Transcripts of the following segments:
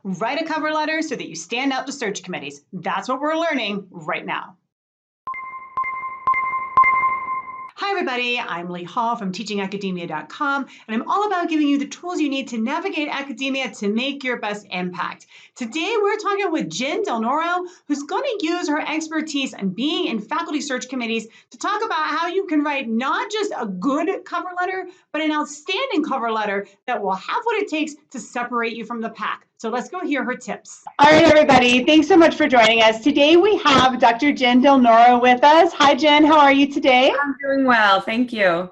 Write a cover letter so that you stand out to search committees. That's what we're learning right now. Hi, everybody. I'm Leigh Hall from teachingacademia.com, and I'm all about giving you the tools you need to navigate academia to make your best impact. Today, we're talking with Jen Del Noro, who's going to use her expertise in being in faculty search committees to talk about how you can write not just a good cover letter, but an outstanding cover letter that will have what it takes to separate you from the pack. So let's go hear her tips. All right, everybody. Thanks so much for joining us. Today, we have Dr. Jen Del Noro with us. Hi, Jen. How are you today? I'm doing well. Thank you.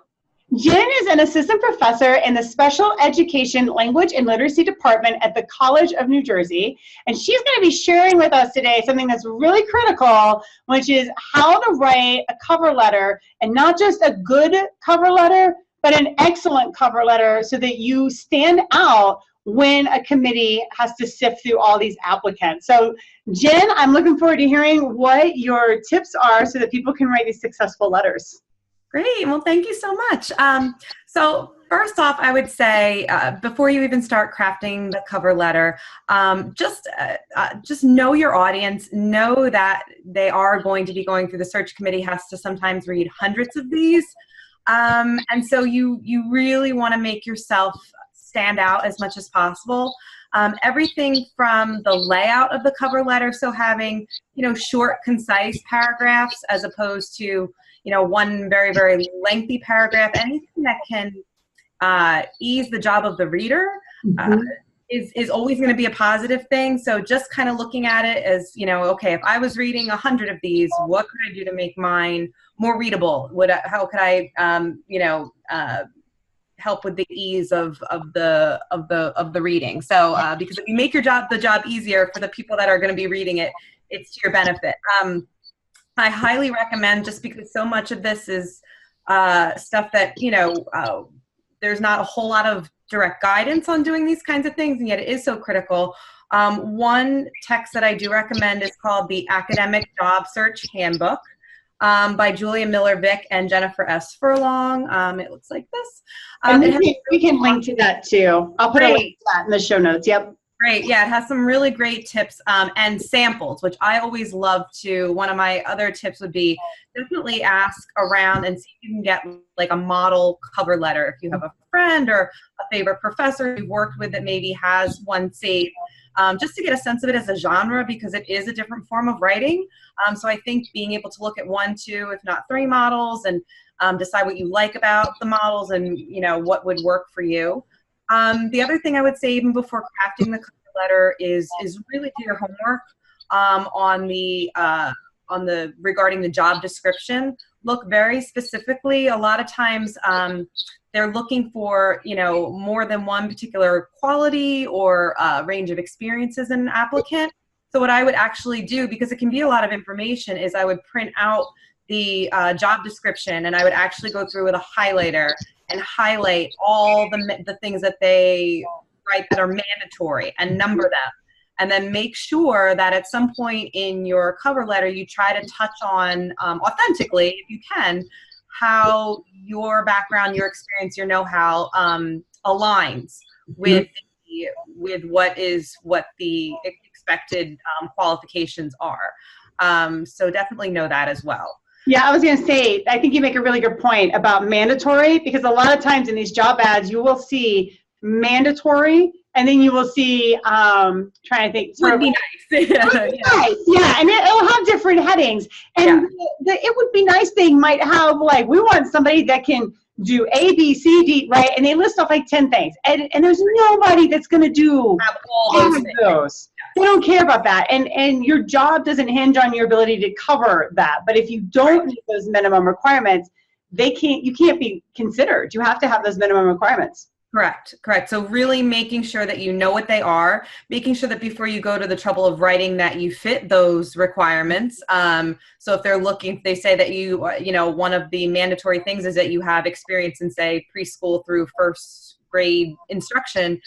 Jen is an assistant professor in the Special Education Language and Literacy Department at the College of New Jersey, and she's going to be sharing with us today something that's really critical, which is how to write a cover letter, and not just a good cover letter, but an excellent cover letter so that you stand out when a committee has to sift through all these applicants. So, Jen, I'm looking forward to hearing what your tips are so that people can write these successful letters. Great. Well, thank you so much. So first off, I would say before you even start crafting the cover letter, just know your audience. Know that they are going to be going through the search committee, has to sometimes read hundreds of these. And so you really want to make yourself stand out as much as possible. Everything from the layout of the cover letter, so having, short, concise paragraphs as opposed to, one very, very lengthy paragraph, anything that can ease the job of the reader is always going to be a positive thing. So just kind of looking at it as, okay, if I was reading 100 of these, what could I do to make mine more readable? How could I, help with the ease of the reading. So because if you make the job easier for the people that are going to be reading it, it's to your benefit. I highly recommend, just because so much of this is stuff that there's not a whole lot of direct guidance on doing these kinds of things, and yet it is so critical. One text that I do recommend is called the Academic Job Search Handbook. By Julia Miller-Vick and Jennifer S. Furlong. It looks like this. And we can link to that too. I'll put a link to that in the show notes. Yep. Great. Yeah, it has some really great tips and samples, which I always love to. One of my other tips would be definitely ask around and see if you can get like a model cover letter. If you have a friend or a favorite professor you've worked with that maybe has one saved. Just to get a sense of it as a genre, because it is a different form of writing. So I think being able to look at 1, 2, if not 3 models and decide what you like about the models and what would work for you. The other thing I would say, even before crafting the cover letter, is really do your homework on the regarding the job description. Look very specifically. A lot of times they're looking for, more than one particular quality or range of experiences in an applicant. So what I would actually do, because it can be a lot of information, is I would print out the job description, and I would actually go through with a highlighter and highlight all the things that they write that are mandatory and number them. And then make sure that at some point in your cover letter, you try to touch on authentically, if you can, how your background, your experience, your know-how aligns with what the expected qualifications are. So definitely know that as well. Yeah, I was going to say, I think you make a really good point about mandatory, because a lot of times in these job ads, you will see mandatory, and then you will see, trying to think. Would be nice. Nice, yeah, and it'll have different headings. And it would be nice, they might have, like, we want somebody that can do A, B, C, D, right? And they list off like 10 things. And there's nobody that's going to do all of those. They don't care about that. And your job doesn't hinge on your ability to cover that. But if you don't meet those minimum requirements, you can't be considered. You have to have those minimum requirements. Correct. So really making sure that you know what they are, making sure that before you go to the trouble of writing that you fit those requirements. So if they say that one of the mandatory things is that you have experience in, say, preschool through first grade instruction,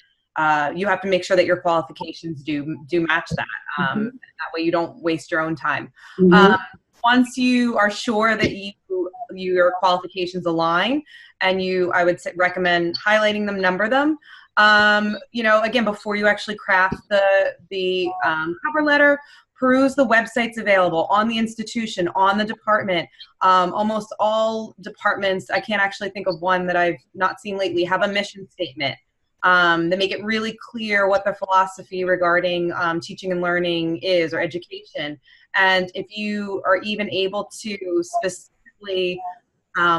you have to make sure that your qualifications do match that. That way you don't waste your own time. Once you are sure that your qualifications align, and I would recommend highlighting them, number them. Again, before you actually craft the cover letter, peruse the websites available on the institution, on the department. Almost all departments, I can't actually think of one that I've not seen lately, have a mission statement. That make it really clear what their philosophy regarding teaching and learning is, or education. And if you are even able to specifically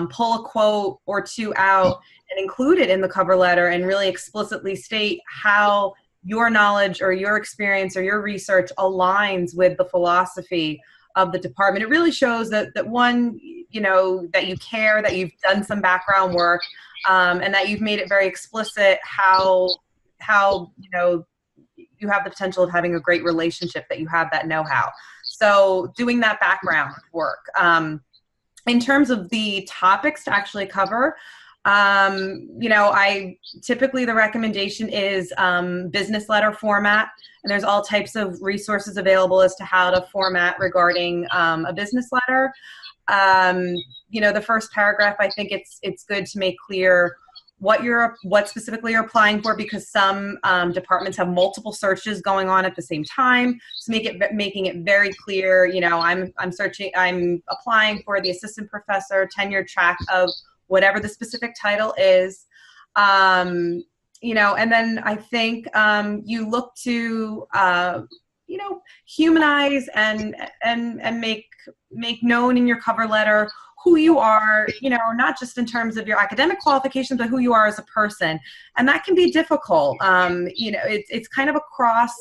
pull a quote or two out and include it in the cover letter and really explicitly state how your knowledge or your experience or your research aligns with the philosophy of the department, it really shows that one, that you care, that you've done some background work, and that you've made it very explicit how you have the potential of having a great relationship, that you have that know-how. So doing that background work. In terms of the topics to actually cover, I typically, the recommendation is business letter format, and there's all types of resources available as to how to format regarding a business letter. The first paragraph, I think it's good to make clear what specifically you're applying for, because some departments have multiple searches going on at the same time. So making it very clear, I'm applying for the assistant professor tenure track of whatever the specific title is. And then I think you look to humanize and make known in your cover letter who you are, not just in terms of your academic qualifications, but who you are as a person. And that can be difficult. It's kind of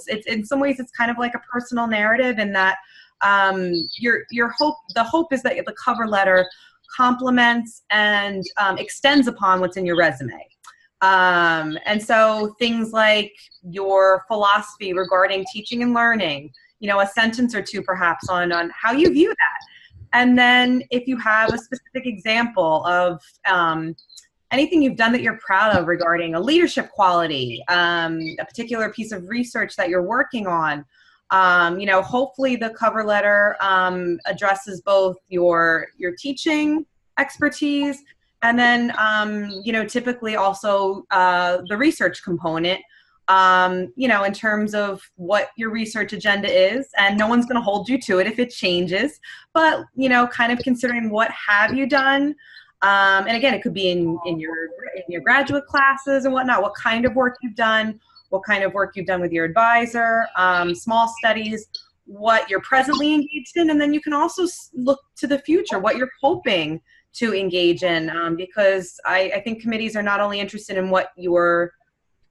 it's in some ways, it's kind of like a personal narrative, in that the hope is that the cover letter complements and extends upon what's in your resume. And so things like your philosophy regarding teaching and learning, a sentence or two perhaps on how you view that. And then if you have a specific example of anything you've done that you're proud of regarding a leadership quality, a particular piece of research that you're working on, hopefully the cover letter addresses both your teaching expertise, and then, typically also the research component, in terms of what your research agenda is, and no one's going to hold you to it if it changes, but, kind of considering what have you done. And again, it could be in your graduate classes and whatnot, what kind of work you've done, what kind of work you've done with your advisor, small studies, what you're presently engaged in, and then you can also look to the future, what you're hoping to engage in, because I think committees are not only interested in what you're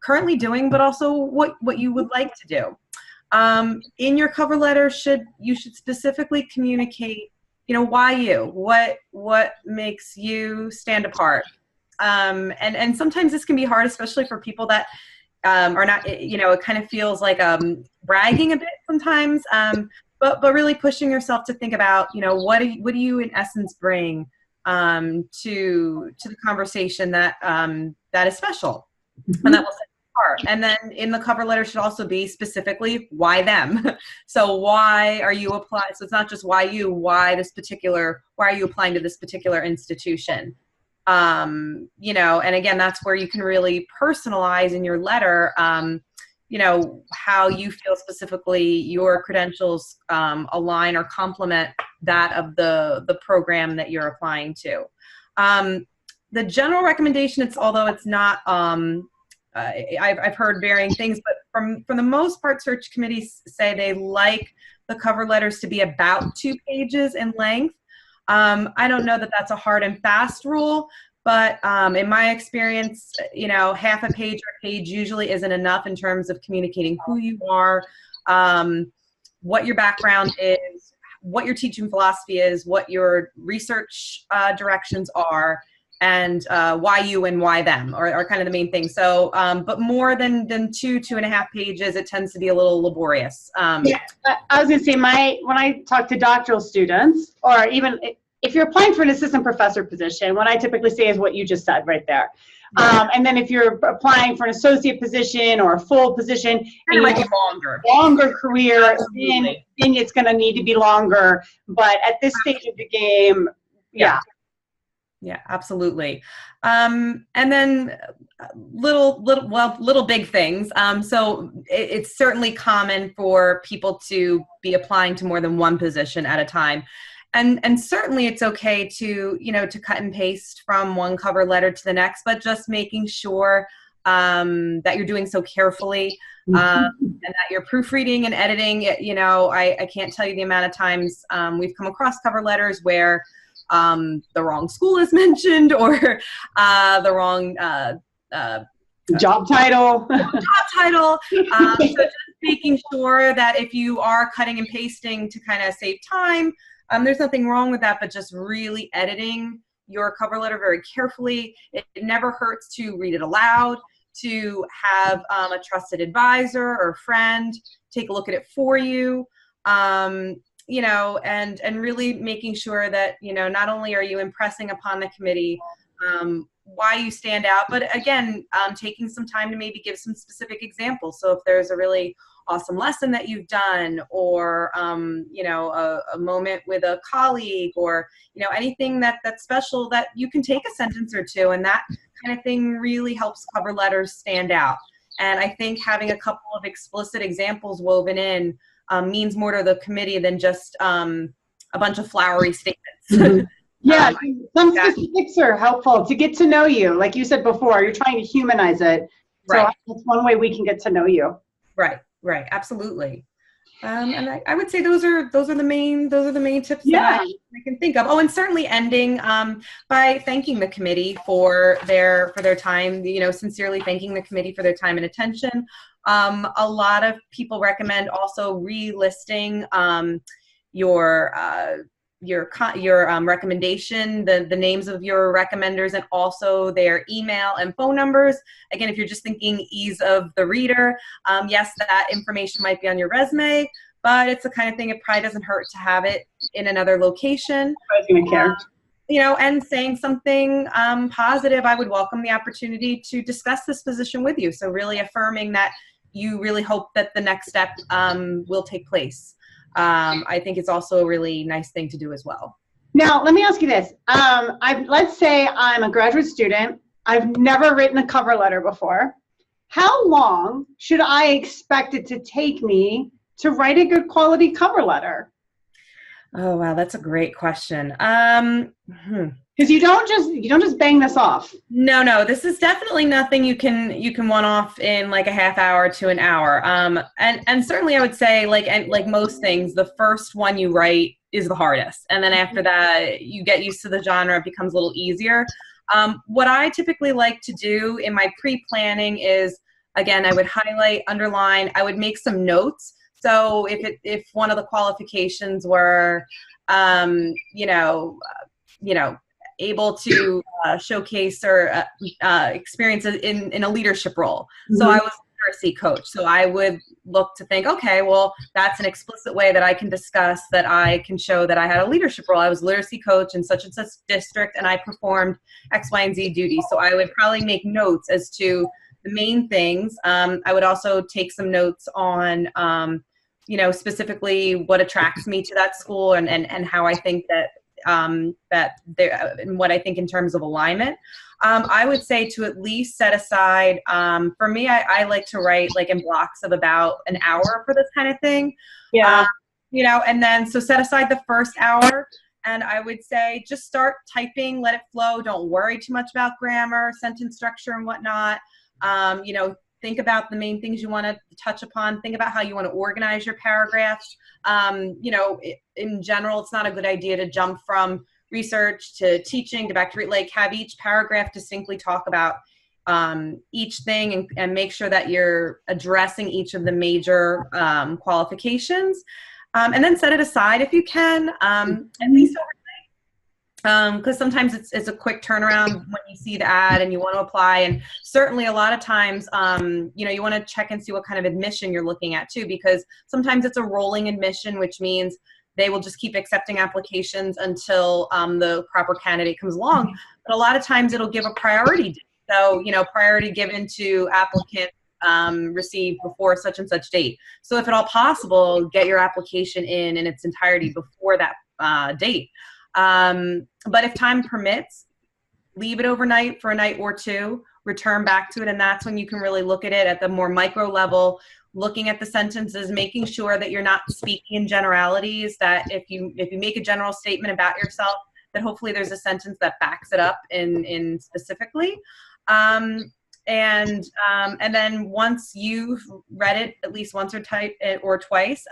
currently doing, but also what you would like to do. In your cover letter, you should specifically communicate, why you, what makes you stand apart. And sometimes this can be hard, especially for people that are not, it kind of feels like bragging a bit sometimes, but really pushing yourself to think about, what do you in essence bring to the conversation that is special, and that will set you apart. And then in the cover letter should also be specifically why them. So why are you applying? So it's not just why you, why are you applying to this particular institution? And again, that's where you can really personalize in your letter, how you feel specifically your credentials align or complement that of the program that you're applying to. The general recommendation, although it's not, I've heard varying things, but for the most part, search committees say they like the cover letters to be about 2 pages in length. I don't know that that's a hard and fast rule, but in my experience, half a page or a page usually isn't enough in terms of communicating who you are, what your background is, what your teaching philosophy is, what your research directions are, and why you and why them are kind of the main thing. So, but more than 2.5 pages, it tends to be a little laborious. Yeah, I was going to say, when I talk to doctoral students, or even if you're applying for an assistant professor position, what I typically say is what you just said right there. And then if you're applying for an associate position or a full position, and you have a longer career, then it's going to need to be longer. But at this stage of the game, yeah. Yeah, absolutely. And then little big things. So it's certainly common for people to be applying to more than one position at a time. And certainly it's okay to, to cut and paste from one cover letter to the next, but just making sure that you're doing so carefully, and that you're proofreading and editing. I can't tell you the amount of times we've come across cover letters where the wrong school is mentioned, or the wrong job title. So just making sure that if you are cutting and pasting to kind of save time, there's nothing wrong with that, but just really editing your cover letter very carefully. It never hurts to read it aloud, to have a trusted advisor or friend take a look at it for you. And really making sure that, not only are you impressing upon the committee why you stand out, but again, taking some time to maybe give some specific examples. So if there's a really awesome lesson that you've done, or, a moment with a colleague, or, anything that's special, that you can take a sentence or two, and that kind of thing really helps cover letters stand out. And I think having a couple of explicit examples woven in means more to the committee than just a bunch of flowery statements. Yeah, some specifics are helpful to get to know you. Like you said before, you're trying to humanize it. Right. So that's one way we can get to know you. Right, absolutely. And I would say those are the main tips Yeah. that I can think of. Oh, and certainly ending by thanking the committee for their time. Sincerely thanking the committee for their time and attention. A lot of people recommend also relisting your recommendation, the names of your recommenders, and also their email and phone numbers. Again, if you're just thinking ease of the reader, yes, that information might be on your resume, but it's the kind of thing, it probably doesn't hurt to have it in another location. I was going to care. And saying something positive. I would welcome the opportunity to discuss this position with you. So really affirming that you really hope that the next step will take place. I think it's also a really nice thing to do as well. Now, let me ask you this. Let's say I'm a graduate student. I've never written a cover letter before. How long should I expect it to take me to write a good quality cover letter? Oh, wow. That's a great question. Because you don't just bang this off. No, this is definitely nothing you can one off in like a half hour to an hour. And certainly I would say, like most things, the first one you write is the hardest. And then after that, you get used to the genre, it becomes a little easier. What I typically like to do in my pre-planning is, again, I would highlight, underline, I would make some notes. So if one of the qualifications were, able to showcase or experience in a leadership role. Mm-hmm. So I was a literacy coach. So I would look to think, okay, well, that's an explicit way that I can discuss, that I can show that I had a leadership role. I was a literacy coach in such and such district, and I performed X, Y, and Z duties. So I would probably make notes as to the main things. I would also take some notes on, specifically what attracts me to that school, and how I think that and what I think in terms of alignment. I would say to at least set aside, for me, I like to write like in blocks of about an hour for this kind of thing. Yeah. And then so set aside the first hour, and I would say just start typing, let it flow. Don't worry too much about grammar, sentence structure, and whatnot. Think about the main things you want to touch upon. Think about how you want to organize your paragraphs. In general, it's not a good idea to jump from research to teaching to back to have each paragraph distinctly talk about each thing, and make sure that you're addressing each of the major qualifications, and then set it aside if you can, at least overnight. Because sometimes it's a quick turnaround when you see the ad and you want to apply, and certainly a lot of times, you want to check and see what kind of admission you're looking at too, because sometimes it's a rolling admission, which means they will just keep accepting applications until the proper candidate comes along. But a lot of times it'll give a priority. So, priority given to applicants received before such and such date. So if at all possible, get your application in its entirety before that date. But if time permits, leave it overnight for a night or two, return back to it, and that's when you can really look at it at the more micro level, looking at the sentences, making sure that you're not speaking in generalities, that if you make a general statement about yourself, that hopefully there's a sentence that backs it up in specifically. And then once you've read it at least once or twice,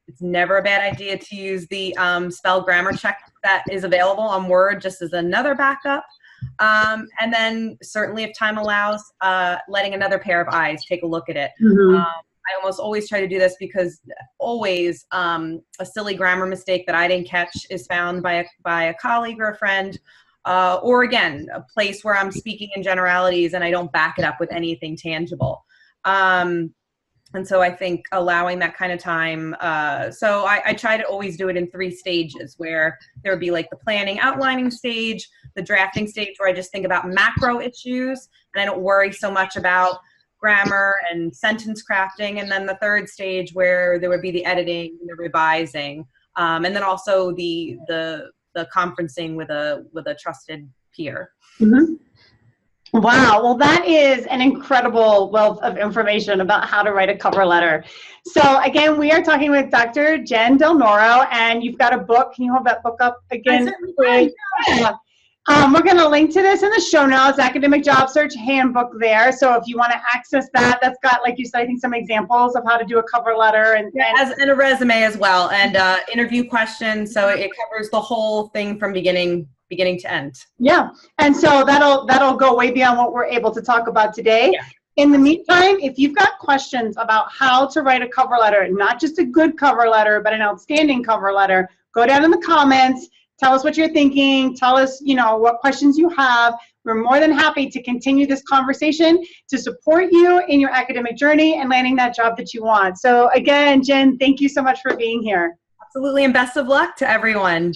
it's never a bad idea to use the spell grammar check that is available on Word just as another backup. And then certainly if time allows, letting another pair of eyes take a look at it. I almost always try to do this because always a silly grammar mistake that I didn't catch is found by a colleague or a friend, or again, a place where I'm speaking in generalities and I don't back it up with anything tangible. And so I think allowing that kind of time, so I try to always do it in 3 stages, where there would be like the planning, outlining stage, the drafting stage where I just think about macro issues and I don't worry so much about grammar and sentence crafting, and then the 3rd stage where there would be the editing, the revising, and then also the conferencing with a trusted peer. Wow, well, that is an incredible wealth of information about how to write a cover letter. So again, we are talking with Dr. Jen Del Noro, and you've got a book. Can you hold that book up again? Yeah. We're going to link to this in the show notes, Academic Job Search Handbook there. So if you want to access that, that's got, like you said, I think some examples of how to do a cover letter. And a resume as well, and interview questions. So it covers the whole thing from beginning to end. Yeah, and so that'll go way beyond what we're able to talk about today. Yeah. In the meantime, if you've got questions about how to write a cover letter, not just a good cover letter, but an outstanding cover letter, go down in the comments. Tell us what you're thinking. Tell us, what questions you have. We're more than happy to continue this conversation to support you in your academic journey and landing that job that you want. So again, Jen, thank you so much for being here. Absolutely, and best of luck to everyone.